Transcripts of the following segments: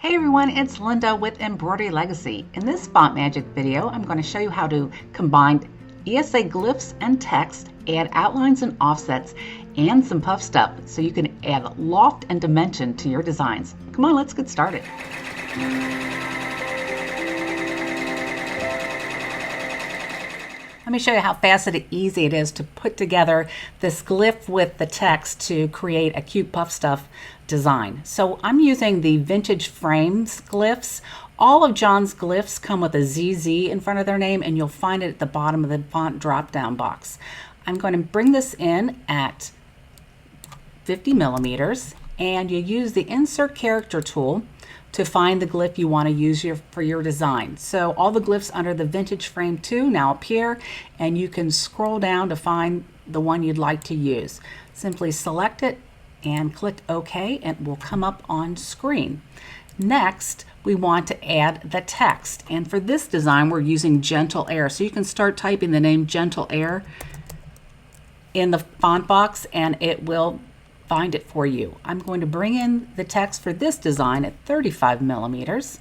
Hey everyone, it's Linda with Embroidery Legacy. In this Font Magic video, I'm going to show you how to combine ESA glyphs and text, add outlines and offsets, and some puff stuff so you can add loft and dimension to your designs. Come on, let's get started. Let me show you how fast and easy it is to put together this glyph with the text to create a cute puff stuff design. So I'm using the Vintage Frames glyphs. All of John's glyphs come with a ZZ in front of their name, and you'll find it at the bottom of the font drop-down box. I'm going to bring this in at 50 millimeters, and you use the Insert Character tool to find the glyph you want to use for your design. So all the glyphs under the Vintage Frame 2 now appear, and you can scroll down to find the one you'd like to use. Simply select it and click OK, and it will come up on screen. Next, we want to add the text, and for this design we're using Gentle Air. So you can start typing the name Gentle Air in the font box and it will find it for you. I'm going to bring in the text for this design at 35 millimeters,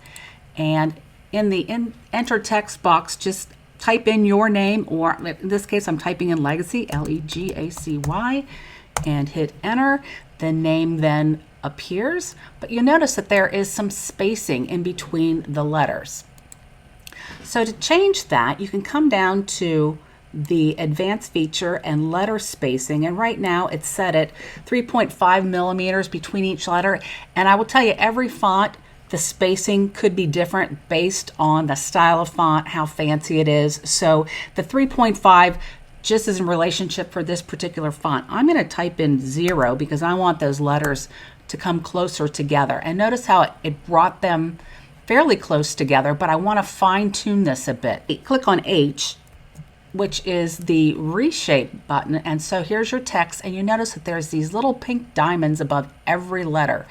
and in the enter text box just type in your name, or in this case I'm typing in Legacy, Legacy, and hit enter. The name then appears, but you notice that there is some spacing in between the letters. So to change that, you can come down to the advanced feature and letter spacing, and right now it's set at 3.5 millimeters between each letter. And I will tell you, every font, the spacing could be different based on the style of font, how fancy it is. So the 3.5 just is in relationship for this particular font. I'm going to type in 0 because I want those letters to come closer together. And notice how it brought them fairly close together, but I want to fine tune this a bit. Click on H, which is the Reshape button, and so here's your text, and you notice that there's these little pink diamonds above every letter.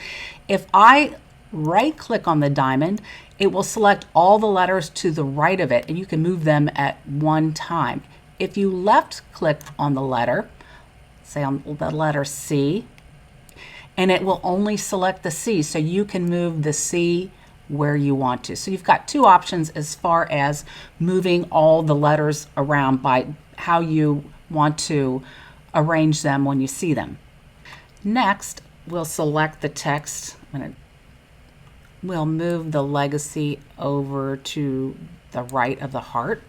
If I right click on the diamond, it will select all the letters to the right of it, and you can move them at one time. If you left click on the letter, say on the letter C, and it will only select the C, so you can move the C where you want to. So you've got two options as far as moving all the letters around by how you want to arrange them when you see them. Next, we'll select the text. We'll move the Legacy over to the right of the heart.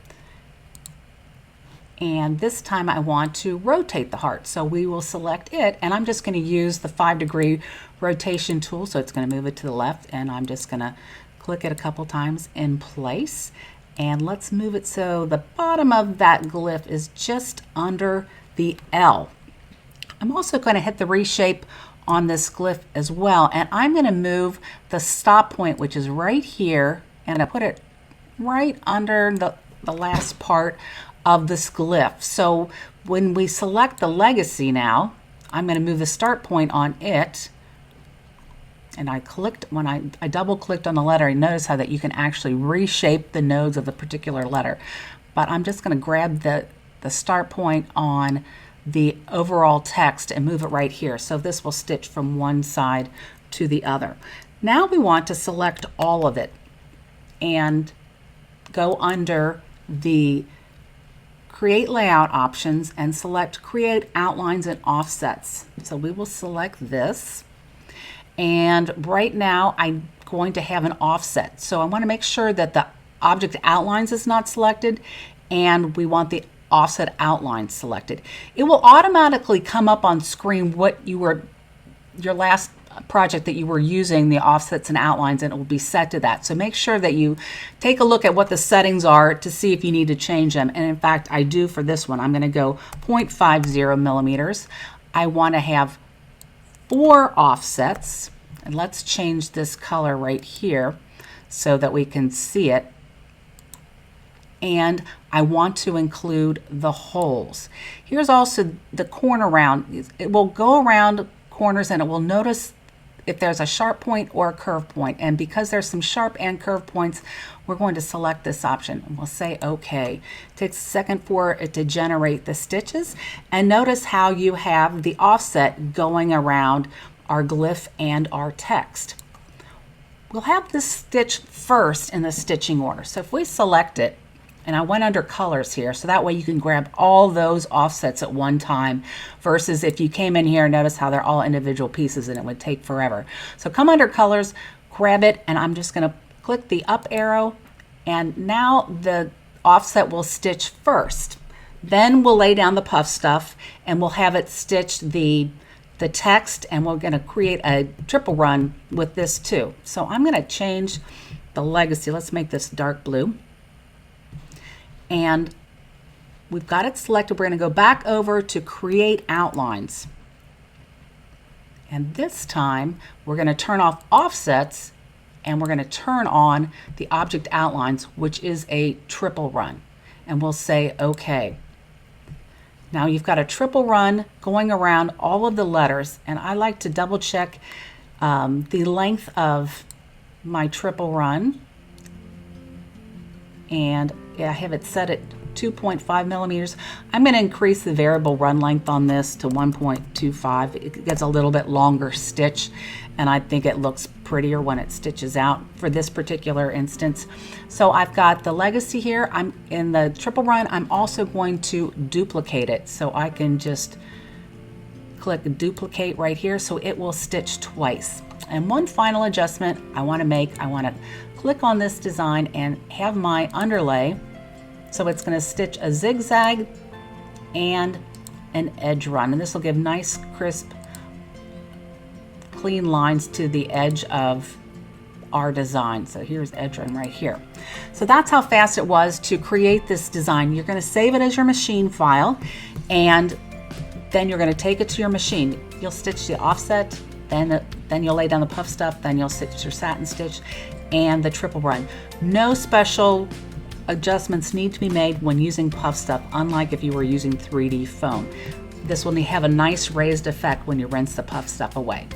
And this time I want to rotate the heart. So we will select it, and I'm just going to use the 5-degree rotation tool. So it's going to move it to the left, and I'm just going to click it a couple times in place. And let's move it so the bottom of that glyph is just under the L. I'm also going to hit the Reshape on this glyph as well, and I'm going to move the stop point, which is right here, and I put it right under the last part of this glyph. So when we select the Legacy now, I'm going to move the start point on it, and when I double clicked on the letter, and notice how that you can actually reshape the nodes of the particular letter. But I'm just going to grab the start point on the overall text and move it right here. So this will stitch from one side to the other. Now we want to select all of it and go under the Create Layout options and select Create Outlines and Offsets. So we will select this, and right now I'm going to have an offset. So I want to make sure that the Object Outlines is not selected, and we want the Offset Outline selected. It will automatically come up on screen what your last project that you were using, the offsets and outlines, and it will be set to that. So make sure that you take a look at what the settings are to see if you need to change them. And in fact, I do for this one. I'm going to go 0.50 millimeters. I want to have 4 offsets, and let's change this color right here so that we can see it. And I want to include the holes. Here's also the corner round. It will go around corners, and it will notice if there's a sharp point or a curve point. And because there's some sharp and curve points, we're going to select this option, and we'll say OK. It takes a second for it to generate the stitches, and notice how you have the offset going around our glyph and our text. we'll have this stitch first in the stitching order. So if we select it, and I went under colors here, so that way you can grab all those offsets at one time, versus if you came in here, notice how they're all individual pieces and it would take forever. So come under colors, grab it, and I'm just going to click the up arrow, and now the offset will stitch first. Then we'll lay down the puff stuff and we'll have it stitch the text, and we're going to create a triple run with this too. So I'm going to change the legacy. Let's make this dark blue. And we've got it selected. We're going to go back over to create outlines. And this time we're going to turn off offsets and we're going to turn on the object outlines, which is a triple run. And we'll say OK. Now you've got a triple run going around all of the letters, and I like to double check the length of my triple run. And I have it set at 2.5 millimeters. I'm going to increase the variable run length on this to 1.25. It gets a little bit longer stitch, and I think it looks prettier when it stitches out for this particular instance. So I've got the legacy here. I'm in the triple run. I'm also going to duplicate it, so I can just click duplicate right here so it will stitch twice. And one final adjustment I want to make, I want to click on this design and have my underlay, so it's going to stitch a zigzag and an edge run, and this will give nice crisp clean lines to the edge of our design. So here's edge run right here. So that's how fast it was to create this design. You're going to save it as your machine file, and then you're going to take it to your machine. You'll stitch the offset, then you'll lay down the puff stuff, then you'll stitch your satin stitch and the triple run. No special adjustments need to be made when using puff stuff, unlike if you were using 3D foam. This will have a nice raised effect when you rinse the puff stuff away.